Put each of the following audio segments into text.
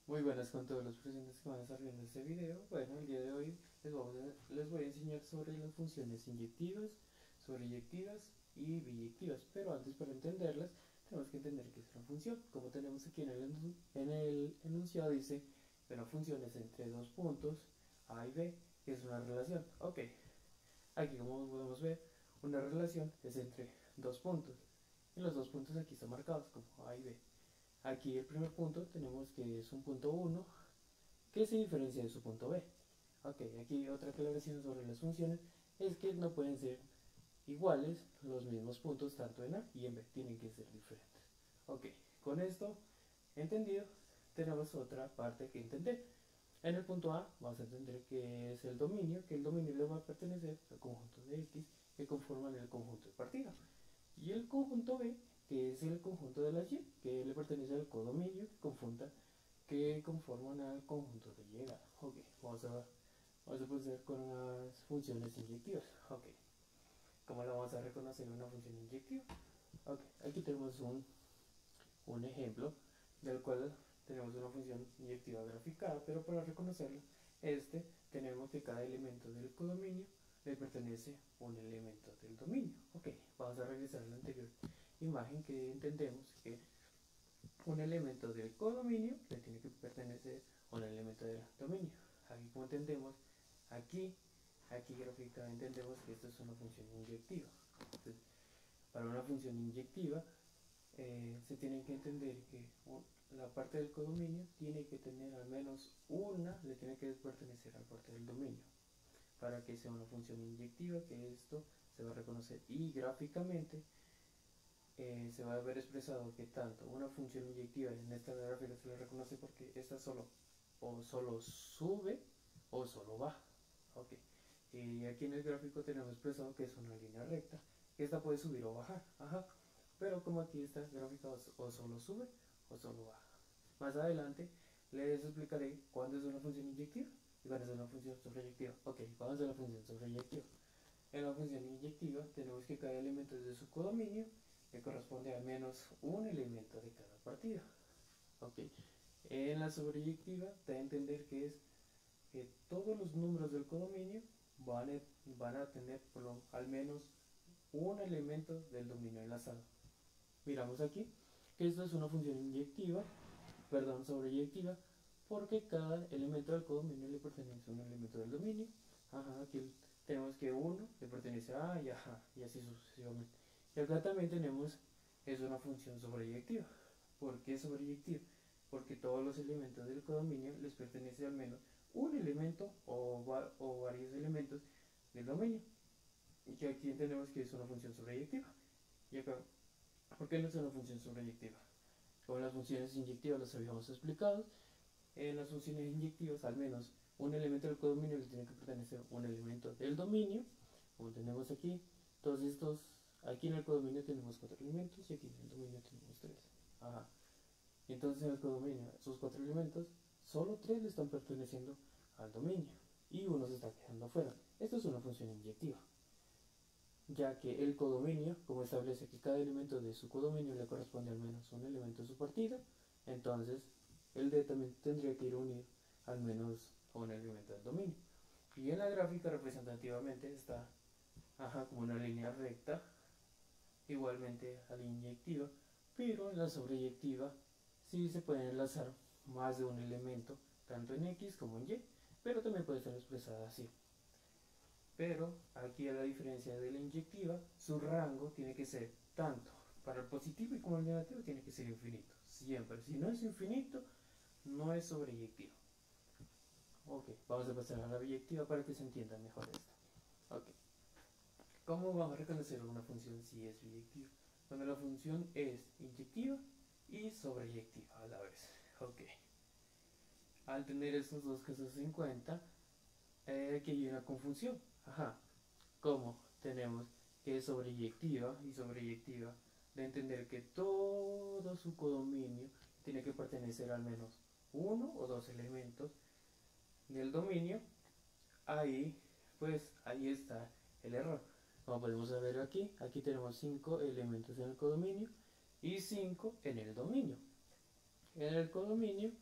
Muy buenas con todos los presentes que van a estar viendo este video. Bueno, el día de hoy les voy a enseñar sobre las funciones inyectivas, sobreyectivas y biyectivas. Pero antes, para entenderlas, tenemos que entender qué es una función. Como tenemos aquí en el enunciado, dice que una función es entre dos puntos A y B, que es una relación. Ok, aquí como podemos ver, una relación es entre dos puntos. Y los dos puntos aquí están marcados como A y B. Aquí el primer punto tenemos que es un punto uno que se diferencia de su punto B. Ok, aquí otra aclaración sobre las funciones es que no pueden ser iguales los mismos puntos tanto en A y en B, tienen que ser diferentes. Ok, con esto entendido, tenemos otra parte que entender. En el punto A vamos a entender que es el dominio, que el dominio le va a pertenecer al conjunto de X que conforman el conjunto de partida. Y el conjunto B, que es el conjunto de las Y, que le pertenece al codominio que conforman al conjunto de llegada. Ok, vamos a proceder con las funciones inyectivas. Ok, ¿cómo la vamos a reconocer una función inyectiva? Ok, aquí tenemos un ejemplo del cual tenemos una función inyectiva graficada, pero para reconocerla, tenemos que cada elemento del codominio le pertenece un elemento del dominio. Ok, vamos a regresar a la anterior imagen que entendemos que un elemento del codominio le tiene que pertenecer a un elemento del dominio. Aquí como entendemos, aquí, aquí gráficamente entendemos que esto es una función inyectiva. Entonces, para una función inyectiva se tiene que entender que la parte del codominio tiene que tener al menos una, le tiene que pertenecer a la parte del dominio para que sea una función inyectiva, que esto se va a reconocer y gráficamente se va a ver expresado que tanto una función inyectiva en esta gráfica se le reconoce porque esta solo sube o solo baja. Ok. Y aquí en el gráfico tenemos expresado que es una línea recta, que esta puede subir o bajar. Ajá. Pero como aquí esta gráfica o solo sube o solo baja. Más adelante les explicaré cuándo es una función inyectiva y cuándo es una función sobreyectiva. Ok, vamos a la función sobreyectiva. En la función inyectiva tenemos que cada elemento es de su codominio que corresponde al menos un elemento de cada partida. Ok. En la sobreyectiva te da a entender que es que todos los números del codominio van a tener al menos un elemento del dominio enlazado. Miramos aquí que esto es una función inyectiva, perdón, sobreyectiva, porque cada elemento del codominio le pertenece a un elemento del dominio. Ajá, aquí tenemos que uno le pertenece a A y ajá, y así sucesivamente. Y acá también tenemos, es una función sobreyectiva. ¿Por qué sobreyectiva? Porque todos los elementos del codominio les pertenece al menos un elemento o varios elementos del dominio. Y que aquí entendemos que es una función sobreyectiva. Y acá, ¿por qué no es una función sobreyectiva? Como las funciones inyectivas las habíamos explicado, en las funciones inyectivas al menos un elemento del codominio le tiene que pertenecer a un elemento del dominio, como tenemos aquí. Todos estos, aquí en el codominio tenemos 4 elementos y aquí en el dominio tenemos 3. Ajá. Entonces en el codominio, esos 4 elementos, solo 3 le están perteneciendo al dominio y uno se está quedando afuera. Esto es una función inyectiva, ya que el codominio, como establece que cada elemento de su codominio le corresponde al menos un elemento de su partida, entonces el D también tendría que ir unido al menos a un elemento del dominio. Y en la gráfica representativamente está como una línea recta, igualmente a la inyectiva, pero en la sobreyectiva sí se pueden enlazar más de un elemento, tanto en X como en Y, pero también puede estar expresada así. Pero aquí a la diferencia de la inyectiva, su rango tiene que ser tanto para el positivo y como el negativo tiene que ser infinito. Siempre. Si no es infinito, no es sobreyectivo. Ok, vamos a pasar a la biyectiva para que se entienda mejor esto. Ok, ¿cómo vamos a reconocer una función si es biyectiva? Cuando la función es inyectiva y sobreyectiva a la vez. Ok, al tener estos dos casos en cuenta, aquí hay una confusión. Ajá, como tenemos que es sobreyectiva y sobreyectiva de entender que todo su codominio tiene que pertenecer al menos uno o dos elementos del dominio, ahí ahí está el error. Como podemos ver aquí, aquí tenemos 5 elementos en el codominio y 5 en el dominio. En el codominio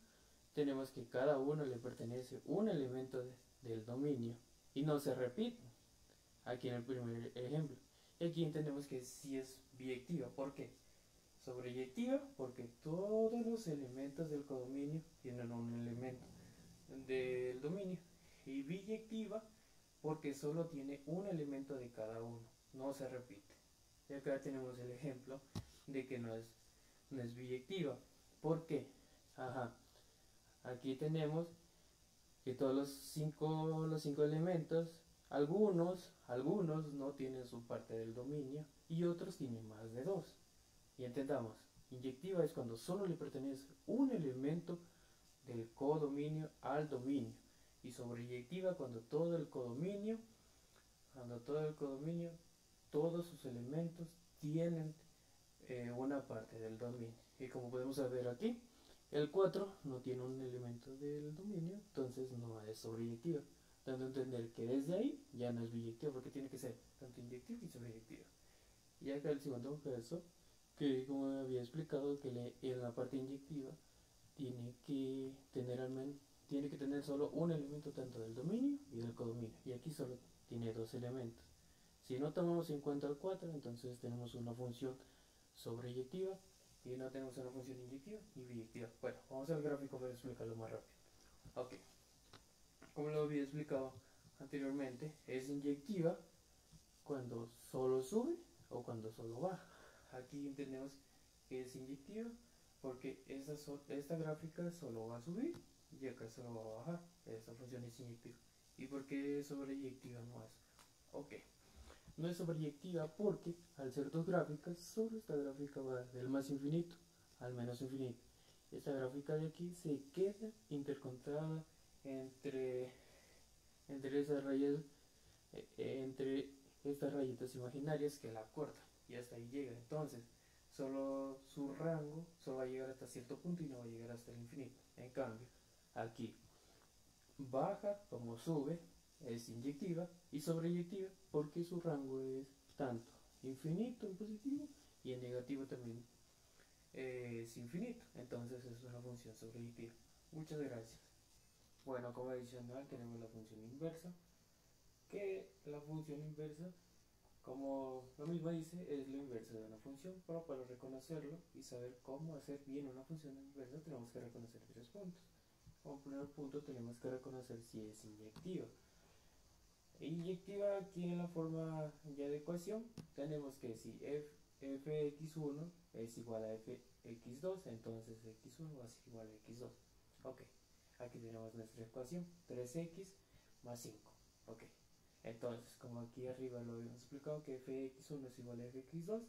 tenemos que cada uno le pertenece un elemento del dominio y no se repite. Aquí en el primer ejemplo. Y aquí entendemos que sí es biyectiva. ¿Por qué? Sobreyectiva porque todos los elementos del codominio tienen un elemento del dominio. Y biyectiva porque solo tiene un elemento de cada uno, no se repite. Y acá tenemos el ejemplo de que no es biyectiva. ¿Por qué? Ajá. Aquí tenemos que todos los cinco elementos, algunos no tienen su parte del dominio y otros tienen más de dos. Y entendamos, inyectiva es cuando solo le pertenece un elemento del codominio al dominio. Y sobreyectiva cuando todo el codominio, todos sus elementos tienen una parte del dominio. Y como podemos ver aquí, el 4 no tiene un elemento del dominio, entonces no es sobreyectiva, dando a entender que desde ahí ya no es biyectiva, porque tiene que ser tanto inyectiva y sobreyectiva. Y acá el segundo caso, que como había explicado, que en la parte inyectiva tiene que tener solo un elemento tanto del dominio y del codominio, y aquí solo tiene dos elementos. Si no tomamos en cuenta el 4, entonces tenemos una función sobreyectiva y no tenemos una función inyectiva ni biyectiva. Bueno, vamos al gráfico para explicarlo más rápido. Ok, como lo había explicado anteriormente, es inyectiva cuando solo sube o cuando solo baja. Aquí entendemos que es inyectiva porque esta gráfica solo va a subir y acá solo va a bajar. Esta función es inyectiva. ¿Y por qué sobreyectiva no es? Ok, no es sobreyectiva porque al ser dos gráficas, solo esta gráfica va del más infinito al menos infinito. Esta gráfica de aquí se queda intercontada entre, entre esas rayas, entre estas rayitas imaginarias que la cortan y hasta ahí llega. Entonces, solo su rango solo va a llegar hasta cierto punto y no va a llegar hasta el infinito. En cambio, aquí baja como sube, es inyectiva, y sobreyectiva porque su rango es tanto infinito en positivo y en negativo también es infinito. Entonces es una función sobreyectiva. Muchas gracias. Bueno, como adicional tenemos la función inversa, que la función inversa, como lo mismo dice, es lo inverso de una función, pero para reconocerlo y saber cómo hacer bien una función inversa tenemos que reconocer tres puntos. Como primer punto tenemos que reconocer si es inyectiva. Inyectiva aquí en la forma ya de ecuación tenemos que si fx1 es igual a fx2, entonces x1 va a ser igual a x2. Ok, aquí tenemos nuestra ecuación, 3x más 5. Ok, entonces como aquí arriba lo habíamos explicado que fx1 es igual a fx2,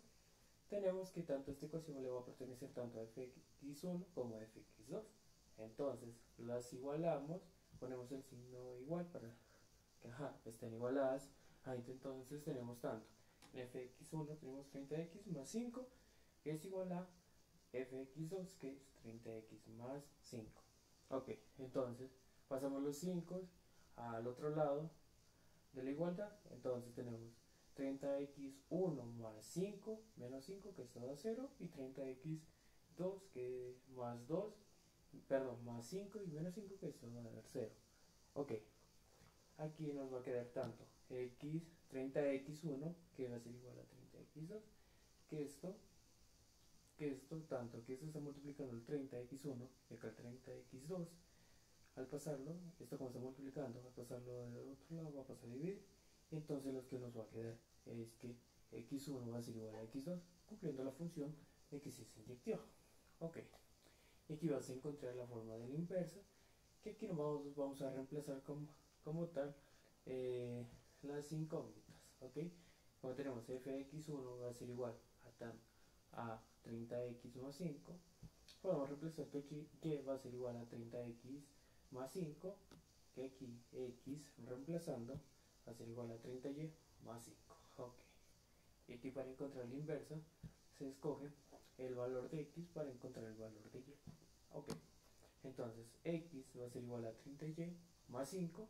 tenemos que tanto esta ecuación le va a pertenecer tanto a fx1 como a fx2. Entonces las igualamos, ponemos el signo igual para que estén igualadas. Entonces tenemos tanto en fx1 tenemos 30x más 5 que es igual a fx2 que es 30x más 5. Ok, entonces pasamos los 5 al otro lado de la igualdad. Entonces tenemos 30x1 más 5 menos 5 que es todo a 0 y 30x2 que más 2, perdón, más 5 y menos 5 que es todo a 0. Ok, aquí nos va a quedar tanto 30x1 que va a ser igual a 30x2 que esto tanto que esto está multiplicando el 30x1 y acá el 30x2. Al pasarlo, esto como está multiplicando, al pasarlo del otro lado va a pasar a dividir, y entonces lo que nos va a quedar es que x1 va a ser igual a x2 cumpliendo la función de que sí es inyectiva. Ok, y aquí vas a encontrar la forma de la inversa, que aquí nos vamos a reemplazar como tal las incógnitas. Ok, como tenemos fx1 va a ser igual a 30x más 5, podemos reemplazar que aquí y va a ser igual a 30x más 5, que aquí x reemplazando va a ser igual a 30y más 5. Ok, y aquí para encontrar la inversa se escoge el valor de x para encontrar el valor de y. Ok, entonces x va a ser igual a 30y más 5,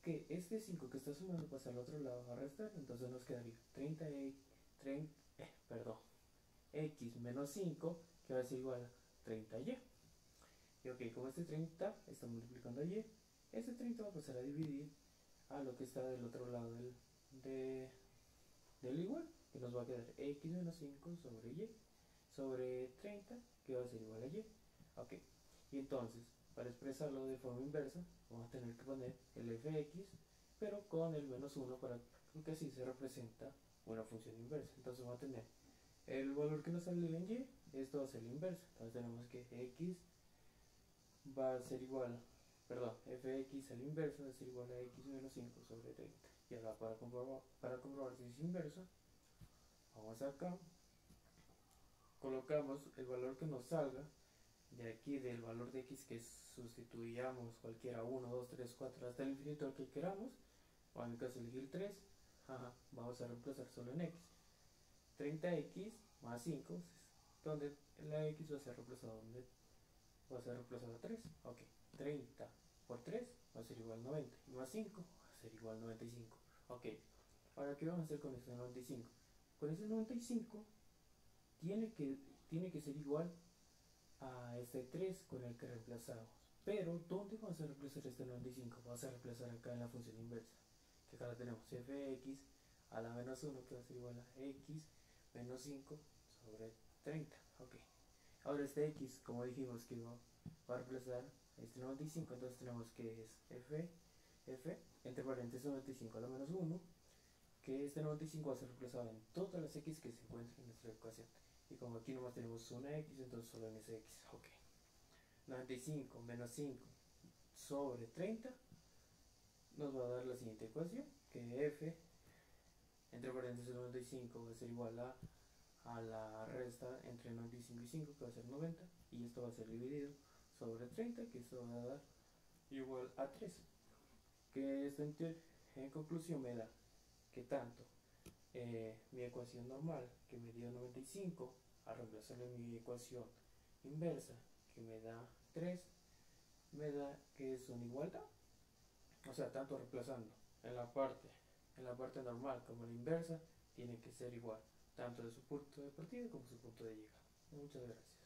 que este 5 que está sumando pasa al otro lado a restar, entonces nos quedaría 30 x menos 5 que va a ser igual a 30y. Y ok, como este 30 está multiplicando a y, este 30 va a pasar a dividir a lo que está del otro lado del igual, que nos va a quedar x menos 5 sobre y sobre 30, que va a ser igual a y. Ok, y entonces, para expresarlo de forma inversa, vamos a tener que poner el fx, pero con el menos 1, porque así se representa una función inversa. Entonces vamos a tener el valor que nos salió en y, esto va a ser la inversa. Entonces tenemos que x va a ser igual, perdón, fx a la inversa va a ser igual a x menos 5 sobre 30. Y ahora para comprobar si es inversa, vamos acá, colocamos el valor que nos salga de aquí del valor de x, que sustituyamos cualquiera 1, 2, 3, 4 hasta el infinito que queramos. O en mi caso elegir 3, vamos a reemplazar solo en x. 30x más 5, donde la x va a ser reemplazada a 3. Ok, 30 por 3 va a ser igual a 90, y más 5 va a ser igual a 95. Ok, ahora ¿qué vamos a hacer con este 95? Con este 95 tiene que ser igual a este 3 con el que reemplazamos. Pero, ¿dónde vamos a reemplazar este 95? Vamos a reemplazar acá en la función inversa, que acá la tenemos fx a la menos 1, que va a ser igual a x menos 5 sobre 30. Ok, ahora este x, como dijimos que va a reemplazar este 95, entonces tenemos que es f entre paréntesis 95 a la menos 1, que este 95 va a ser reemplazado en todas las x que se encuentran en nuestra ecuación. Y como aquí nomás tenemos una x, entonces solo en ese x. Ok, 95 menos 5 sobre 30 nos va a dar la siguiente ecuación, que f entre paréntesis 95 va a ser igual a la resta entre 95 y 5, que va a ser 90, y esto va a ser dividido sobre 30, que esto va a dar igual a 3. Que esto en conclusión me da que tanto mi ecuación normal, que me dio 95, a reemplazarle mi ecuación inversa, que me da 3, me da que es una igualdad. O sea, tanto reemplazando en la parte normal como la inversa, tiene que ser igual, tanto de su punto de partida como su punto de llegada. Muchas gracias.